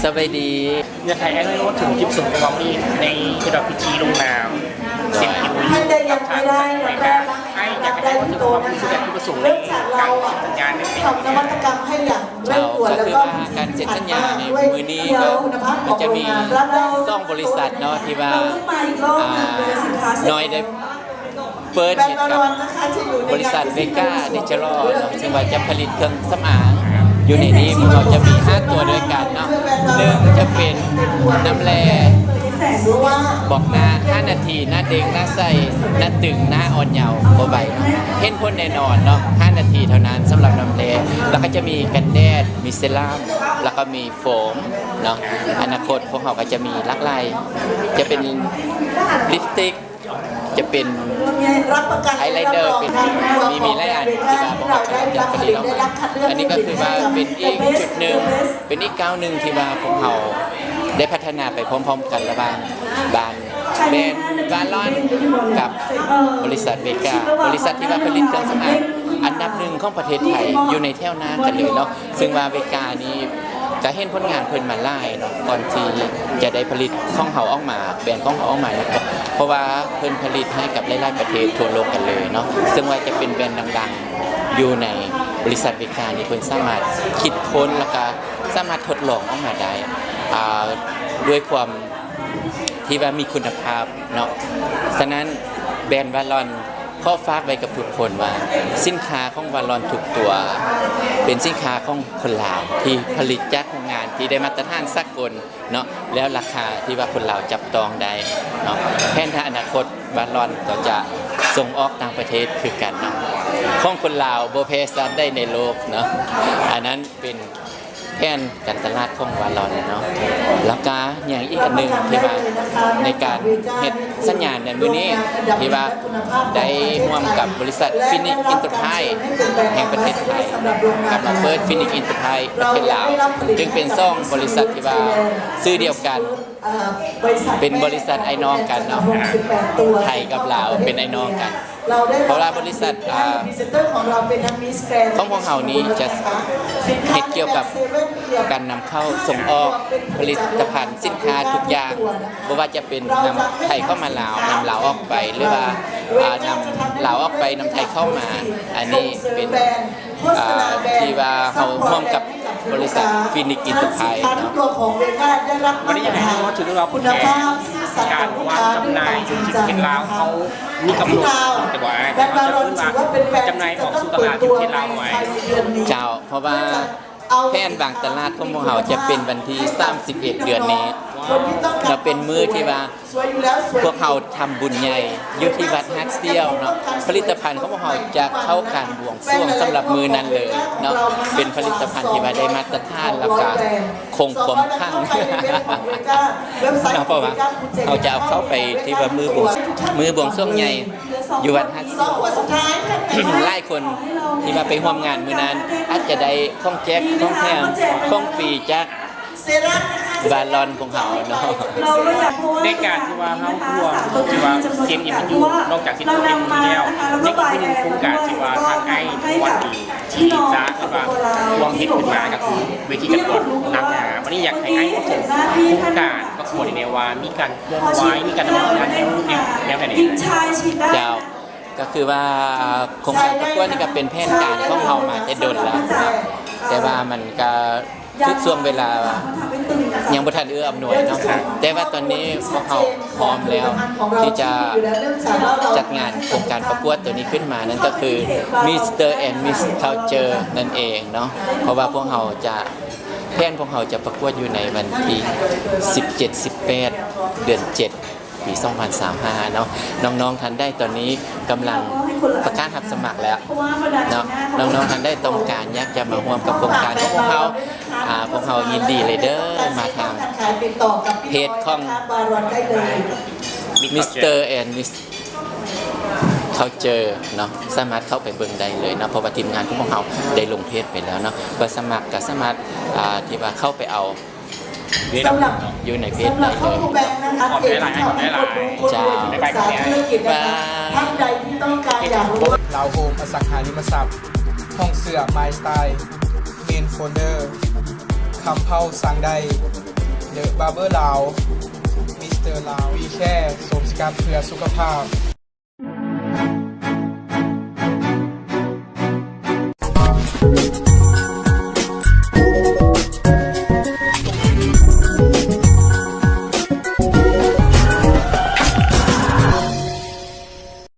สบายดีอยากให้ไอ้รู้ถึงจุดสูงของนี่ในกระดาษพิธีลงนามเสียงอิวกับทางสายไฟฟ้าไอ้อยากให้รู้ถึงความรู้สึกจุดประสงค์ในการเซ็นสัญญาในปีนี้ทำนวัตกรรมให้อย่างเร่งด่วนแล้วก็การเซ็นสัญญาในมือนี้ก็มันจะมีซ่องบริษัทเนาะที่ว่าน้อยได้เปิดเกี่ยวกับบริษัทเวก้าเนเจอรัลซึ่งว่าจะผลิตเครื่องสำอางอยู่ในนี้เราจะมี5ตัวด้วยกันเนาะหนึ่งจะเป็นน้ำแร่บอกหน้า5 นาทีหน้าเด้งหน้าใสหน้าตึงหน้าอ่อนเยาว์โคใบเนาะเห็นพ้นแน่นอนเนาะ5 นาทีเท่านั้นสำหรับน้ำแร่แล้วก็จะมีกันแดดมีเซรั่มแล้วก็มีโฟมเนาะอนาคตพวกเขาก็จะมีลักไลจะเป็นลิปสติกจะเป็นไอไลเนอร์เป็นมีหลายอันที่ว่าพวกเราจะผลิตออกมาอันนี้ก็คือว่าเป็นอีกจุดหนึ่งเป็นอีกก้าวหนึ่งที่ว่าพวกเราได้พัฒนาไปพร้อมๆกันระหว่างแบรนด์วาลอนกับบริษัทเวกาบริษัทที่ว่าผลิตเครื่องสำอางอันดับหนึ่งของประเทศไทยอยู่ในแถวหน้ากันเลยเนาะซึ่งว่าเวกานี้ก็เห็นผลงานเพิ่นมาไล่เนาะก่อนที่จะได้ผลิตของเขาออกมาแบรนด์ของเขาออกมานะครับเพราะว่าเพิ่นผลิตให้กับหลายๆประเทศทั่วโลกกันเลยเนาะซึ่งว่าจะเป็นแบรนด์ดังๆอยู่ในบริษัทเวกานี่เพิ่นสามารถคิดค้นแล้วก็สามารถทดลองออกมาได้ด้วยความที่ว่ามีคุณภาพเนาะฉะนั้นแบรนด์วาลอนขอฝากไว้กับทุกคนว่าสินค้าของวาลอนทุกตัวเป็นสินค้าของคนลาวที่ผลิตจากโรงงานที่ได้มาตรฐานสากลเนาะแล้วราคาที่ว่าคนลาวจับต้องได้เนาะแผนทางอนาคตวาลอนก็จะส่งออกต่างประเทศคือกันเนาะของคนลาวบ่แพ้ซัดได้ในโลกเนาะอันนั้นเป็นแผนการตลาดของวาลอนเนาะแล้วก็อย่างอีกอันหนึ่งที่ว่าในการเฮ็ดสัญญาณในมื้อนี้ที่ว่าได้ร่วมกับบริษัทฟินิกอินเตอร์ไพรส์แห่งประเทศไทยกับมาเปิดฟินิกอินเตอร์ไพรส์ประเทศลาวจึงเป็นซ่องบริษัทที่ว่าชื่อเดียวกันเป็นบริษัทไอ้น้องกันเนาะไทยกับลาวเป็นไอ้น้องกันเพราะว่าบริษัทของพวกเรานี้จะเฮ็ดเกี่ยวกับการนำเข้าส่งออกผลิตภัณฑ์สินค้าทุกอย่างไม่ว่าจะเป็นนำไทยเข้ามาลาวนำลาวออกไปหรือว่านำลาวออกไปนำไทยเข้ามาอันนี้เป็นที่ว่าเราร่วมกับบริษัทฟินิกอินเตอร์ไพรส์เนาะวันนี้อยากให้รู้ถึงเราคุณภาพการวางจำหน่ายสินค้าลาวเขามีกำหนดแต่ว่าเขาจะขึ้นมาจำหน่ายออกสู่ตลาดที่ลาวไว้เจ้าเพราะว่าแผนบางตลาดของพวกเราจะเป็นวันที่31เดือนนี้จะเป็นมื้อที่ว่าพวกเราทำบุญใหญ่อยู่ที่วัดฮักเซียวเนาะผลิตภัณฑ์ของพวกเราจะเข้าการบวงสรวงสำหรับมื้อนั้นเลยเนาะเป็นผลิตภัณฑ์ที่ว่าได้มาตรฐานแล้วก็คงความคั่งเพราะว่าเราจะเอาเข้าไปที่ว่ามือบวงสรวงใหญ่อยู่วัดฮักเซียวหลายคนที่มาไปร่วมงานมื้อนั้นอาจจะได้ของแจกของแถมของฟรีจากบาลอนของเขาเนาะในการที่ว่าเขารวมที่ว่าเกมอินยูนอกจากที่ตัวเองมีแล้วนี่ก็เป็นโครงการที่ว่าทางไอ้วันดีที่จ้าที่ว่ารวมฮิตขึ้นมากับเวทีกระโดดนางงามวันนี้อยากให้ไอ้ถึงโครงการประกวดในว่ามีการวงไว้มีการดำเนินการแนวไหนเจ้าก็คือว่าโครงการประกวดนี่ก็เป็นแผนการของเขามาจะดนแล้วแต่ว่ามันก็ทุกช่วงเวลายังบ่ทันอำนวยเนาะแต่ว่าตอนนี้พวกเขาพร้อมแล้วที่จะจัดงานโครงการประกวดตัวนี้ขึ้นมานั่นก็คือ Mr. and Miss Culture นั่นเองเนาะเพราะว่าพวกเขาจะแผนพวกเขาจะประกวดอยู่ในวันที่17-18 เดือน 7ปี2035เนาะน้องๆท่านได้ตอนนี้กำลังประกาศรับสมัครแล้วเนาะน้องๆท่านได้ต้องการอยากจะมาร่วมกับโครงการของพวกเขายินดีเลยเด้อมาทางเพจของ Mr. and Miss Culture เนาะสามารถเข้าไปเบิ่งได้เลยเนาะเพราะว่าทีมงานของพวกเขาได้ลงเพจไปแล้วเนาะก็สมัครก็สามารถที่ว่าเข้าไปเอาอยู่ในเพจได้เลยขอบได้หลายจ้าไปกับเนี่ยท่านใดที่ต้องการอยากรู้ลาวโฮมอสังหาริมทรัพย์ห้องเสื้อไมสไตล์เมนโฟลเดอร์ค คำเผาสั่งได้เดอะบาร์เบอร์ลาวมิสเตอร์ลาววีแค่สมสกัดเพื่อสุขภาพ